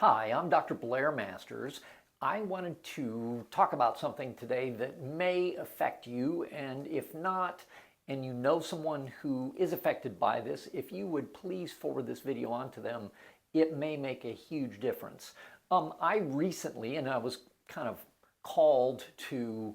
Hi, I'm Dr. Blair Masters. I wanted to talk about something today that may affect you, and if not, and you know someone who is affected by this, if you would please forward this video on to them, it may make a huge difference. I recently, and I was kind of called to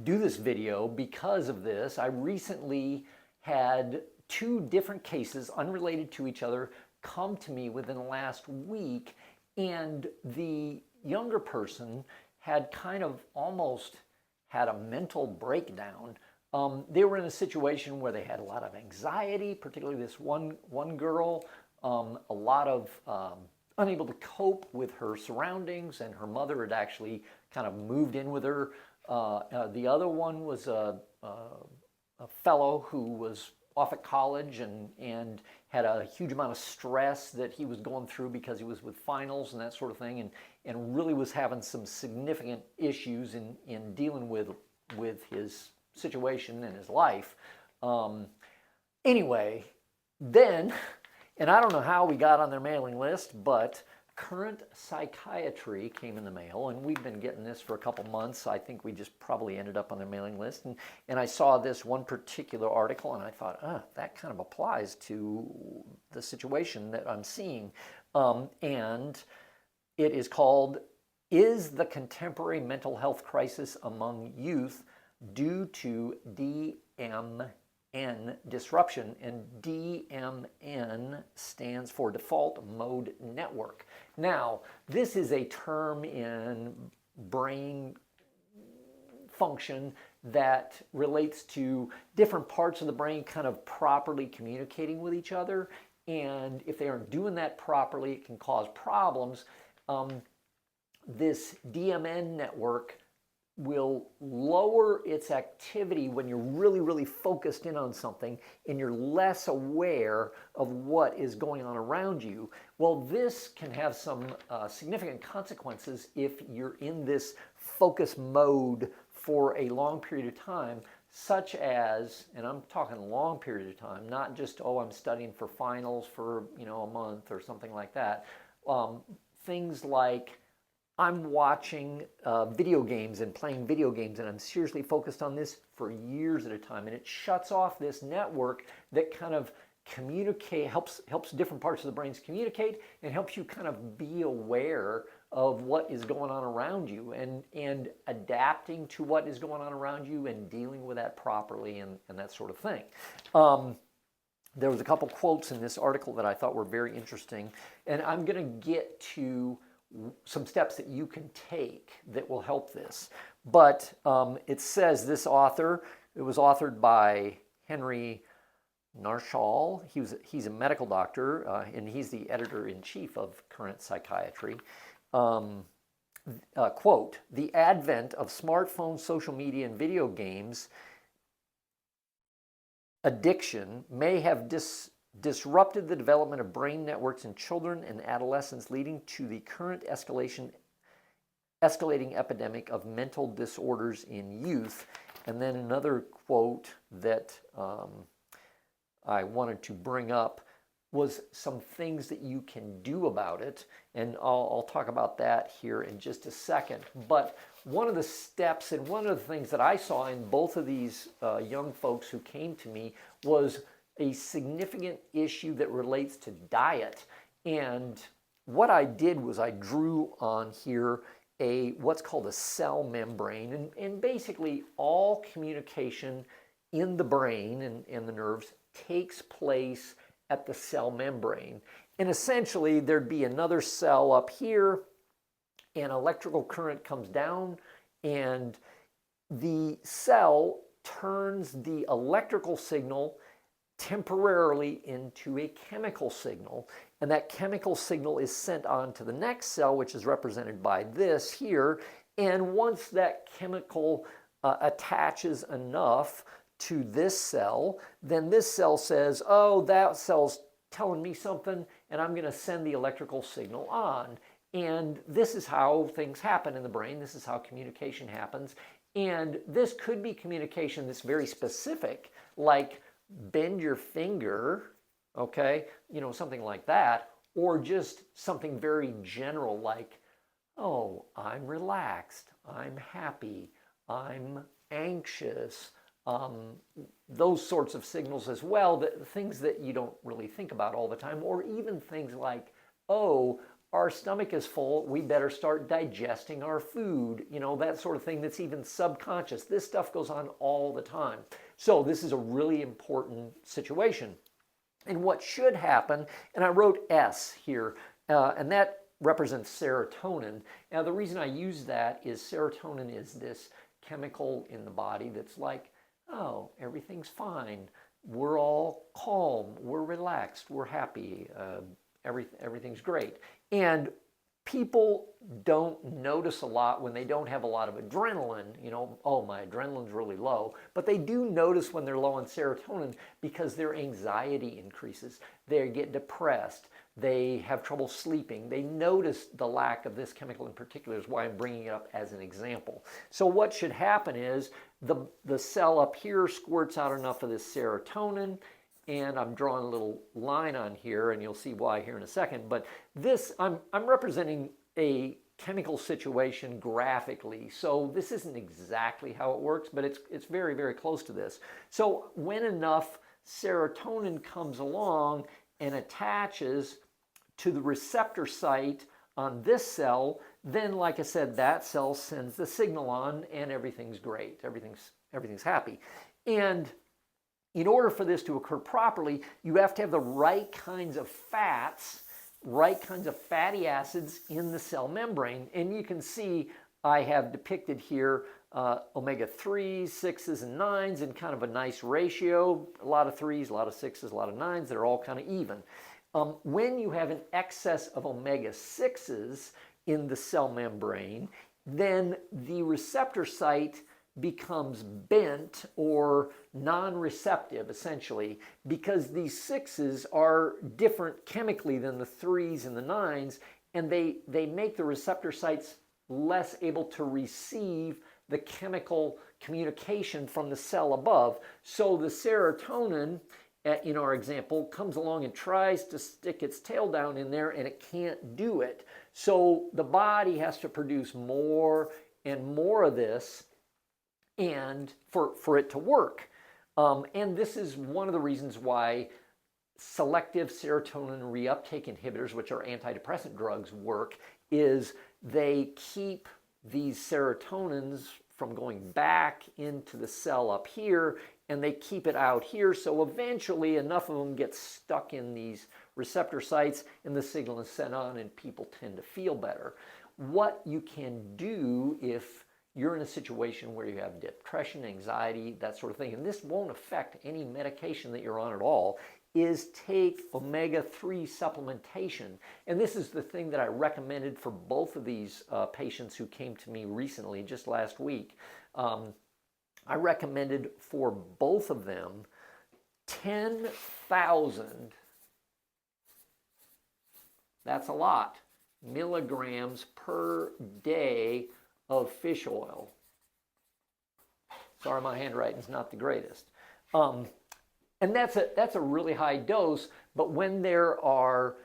do this video because of this, I recently had two different cases unrelated to each other come to me within the last week, and the younger person had kind of almost had a mental breakdown. They were in a situation where they had a lot of anxiety, particularly this one girl, a lot of unable to cope with her surroundings, and her mother had actually kind of moved in with her. The other one was a fellow who was off at college and had a huge amount of stress that he was going through because he was with finals and that sort of thing, and really was having some significant issues in dealing with his situation and his life. Anyway, then, and I don't know how we got on their mailing list, but Current Psychiatry came in the mail, and we've been getting this for a couple months. I think we just probably ended up on their mailing list, and I saw this one particular article, and I thought, that kind of applies to the situation that I'm seeing. And it is called, "Is the Contemporary Mental Health Crisis Among Youth Due to DMN Disruption?" And DMN stands for Default Mode Network. Now, this is a term in brain function that relates to different parts of the brain kind of properly communicating with each other. And if they aren't doing that properly, it can cause problems. This DMN network will lower its activity when you're really focused in on something and you're less aware of what is going on around you. Well, this can have some significant consequences if you're in this focus mode for a long period of time, such as, and I'm talking a long period of time, not just, I'm studying for finals for a month or something like that. Things like, I'm watching video games and playing video games, and I'm seriously focused on this for years at a time, and it shuts off this network that kind of helps different parts of the brains communicate, and helps you kind of be aware of what is going on around you, and adapting to what is going on around you and dealing with that properly, and that sort of thing. There was a couple quotes in this article that I thought were very interesting, and I'm going to get to some steps that you can take that will help this. But it says this author, it was authored by Henry Narshall. He's a medical doctor, and he's the editor-in-chief of Current Psychiatry. Quote, "The advent of smartphones, social media, and video games addiction may have disrupted the development of brain networks in children and adolescents, leading to the current escalating epidemic of mental disorders in youth." And then another quote that I wanted to bring up was some things that you can do about it, and I'll talk about that here in just a second. But one of the steps and one of the things that I saw in both of these young folks who came to me was a significant issue that relates to diet. And what I did was I drew on here what's called a cell membrane, and basically all communication in the brain and the nerves takes place at the cell membrane. And essentially there'd be another cell up here, and electrical current comes down, and the cell turns the electrical signal temporarily into a chemical signal, and that chemical signal is sent on to the next cell, which is represented by this here. And once that chemical attaches enough to this cell, then this cell says, that cell's telling me something, and I'm going to send the electrical signal on. And this is how things happen in the brain. This is how communication happens. And this could be communication that's very specific, like bend your finger, okay, something like that. or just something very general like, oh, I'm relaxed, I'm happy, I'm anxious, those sorts of signals as well, that things that you don't really think about all the time, or even things like, oh, our stomach is full, we better start digesting our food, that sort of thing that's even subconscious. This stuff goes on all the time. So this is a really important situation. And what should happen, and I wrote S here, and that represents serotonin. Now the reason I use that is serotonin is this chemical in the body that's like, oh, everything's fine. We're all calm. We're relaxed. We're happy. Everything's great. And people don't notice a lot when they don't have a lot of adrenaline. Oh, my adrenaline's really low. But they do notice when they're low on serotonin because their anxiety increases. They get depressed. They have trouble sleeping. They notice the lack of this chemical in particular, is why I'm bringing it up as an example. So what should happen is the cell up here squirts out enough of this serotonin, and I'm drawing a little line on here, and you'll see why here in a second. But this, I'm representing a chemical situation graphically. So this isn't exactly how it works, but it's very, very close to this. So when enough serotonin comes along and attaches to the receptor site on this cell, then, like I said, that cell sends the signal on, and everything's great. Everything's happy. And in order for this to occur properly, you have to have the right kinds of fats, right kinds of fatty acids in the cell membrane. And you can see I have depicted here omega-3s, 6s, and 9s in kind of a nice ratio. A lot of 3s, a lot of 6s, a lot of 9s. They're all kind of even. When you have an excess of omega-6s in the cell membrane, then the receptor site becomes bent or non-receptive, essentially, because these 6s are different chemically than the 3s and the 9s, and they make the receptor sites less able to receive the chemical communication from the cell above. So the serotonin, in our example, comes along and tries to stick its tail down in there, and it can't do it. So the body has to produce more and more of this, and for it to work. And this is one of the reasons why selective serotonin reuptake inhibitors, which are antidepressant drugs, work, is they keep these serotonins from going back into the cell up here, and they keep it out here, so eventually enough of them get stuck in these receptor sites, and the signal is sent on, and people tend to feel better. What you can do if you're in a situation where you have depression, anxiety, that sort of thing, and this won't affect any medication that you're on at all, is take omega-3 supplementation. And this is the thing that I recommended for both of these patients who came to me recently, just last week. I recommended for both of them 10,000, that's a lot, milligrams per day of fish oil. Sorry, my handwriting's not the greatest. And that's a really high dose, but when there are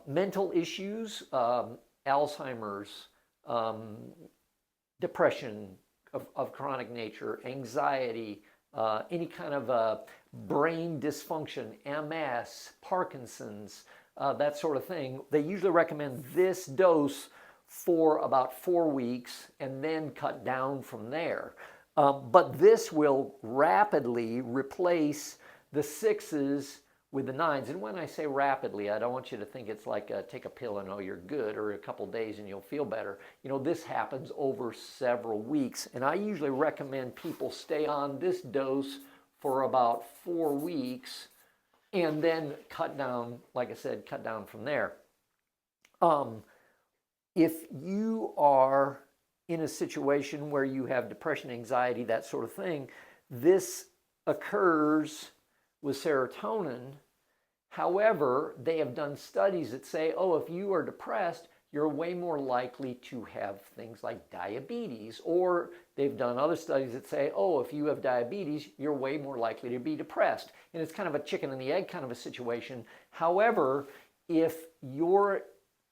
mental issues, Alzheimer's, depression of chronic nature, anxiety, any kind of brain dysfunction, MS, Parkinson's, that sort of thing, they usually recommend this dose for about 4 weeks and then cut down from there. But this will rapidly replace the 6s with the 9s. And when I say rapidly, I don't want you to think it's like take a pill and oh, you're good, or a couple days and you'll feel better. This happens over several weeks. And I usually recommend people stay on this dose for about 4 weeks and then cut down, like I said, cut down from there. If you are in a situation where you have depression, anxiety, that sort of thing, this occurs with serotonin. However, they have done studies that say, oh, if you are depressed, you're way more likely to have things like diabetes. Or they've done other studies that say, oh, if you have diabetes, you're way more likely to be depressed. And it's kind of a chicken and the egg kind of a situation. However, if you're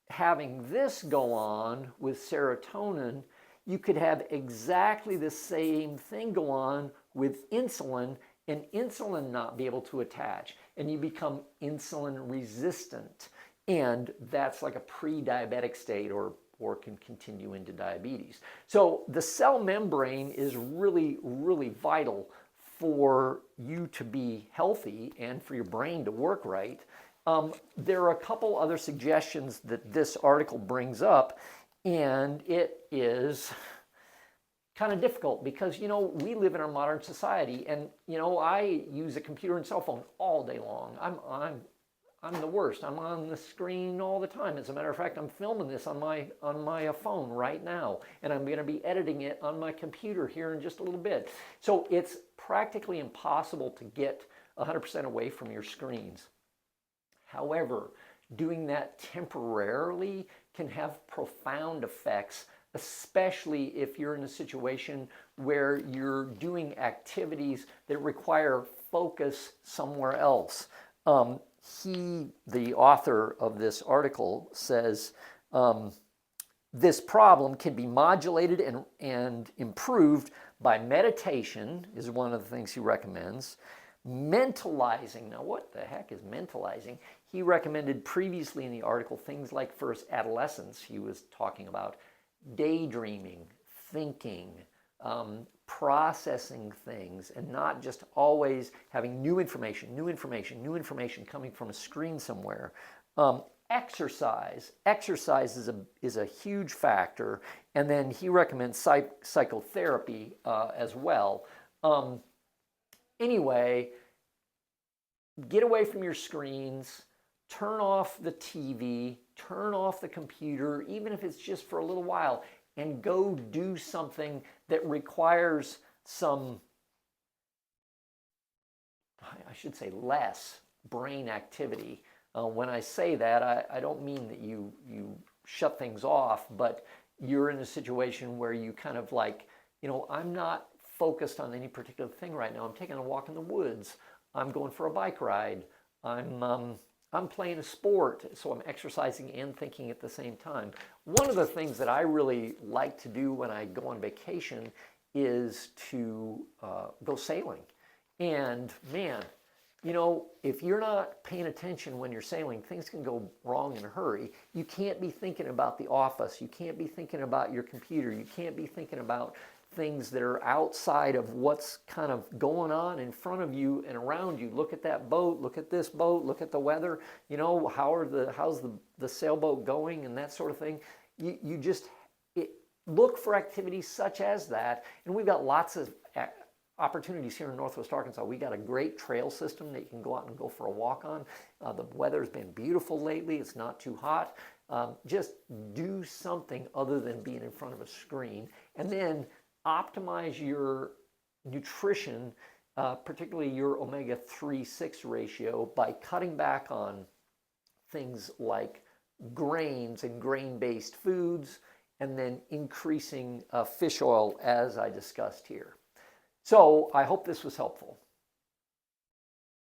having this go on with serotonin, you could have exactly the same thing go on with insulin, and insulin not be able to attach, and you become insulin resistant. And that's like a pre-diabetic state, or can continue into diabetes. So the cell membrane is really, really vital for you to be healthy and for your brain to work right. There are a couple other suggestions that this article brings up, and it is kind of difficult because, we live in our modern society, and, I use a computer and cell phone all day long. I'm the worst. I'm on the screen all the time. As a matter of fact, I'm filming this on my phone right now, and I'm going to be editing it on my computer here in just a little bit. So it's practically impossible to get 100% away from your screens. However, doing that temporarily can have profound effects, especially if you're in a situation where you're doing activities that require focus somewhere else. The author of this article, says this problem can be modulated and improved by meditation, is one of the things he recommends. Mentalizing. Now, what the heck is mentalizing? He recommended previously in the article things like, for adolescents, he was talking about daydreaming, thinking, processing things, and not just always having new information coming from a screen somewhere. Exercise is a huge factor, and then he recommends psychotherapy as well. Anyway, get away from your screens, turn off the TV, turn off the computer, even if it's just for a little while, and go do something that requires some, I should say, less brain activity. When I say that, I don't mean that you shut things off, but you're in a situation where you kind of like, I'm not focused on any particular thing right now. I'm taking a walk in the woods. I'm going for a bike ride. I'm playing a sport, so I'm exercising and thinking at the same time. One of the things that I really like to do when I go on vacation is to go sailing. And man, if you're not paying attention when you're sailing, things can go wrong in a hurry. You can't be thinking about the office. You can't be thinking about your computer. You can't be thinking about things that are outside of what's kind of going on in front of you and around you. Look at that boat, look at this boat, look at the weather, how's the sailboat going, and that sort of thing. You just look for activities such as that, and we've got lots of opportunities here in Northwest Arkansas. We got a great trail system that you can go out and go for a walk on. The weather's been beautiful lately. It's not too hot. Just do something other than being in front of a screen, and then optimize your nutrition, particularly your omega-3/6 ratio, by cutting back on things like grains and grain-based foods, and then increasing fish oil, as I discussed here. So I hope this was helpful.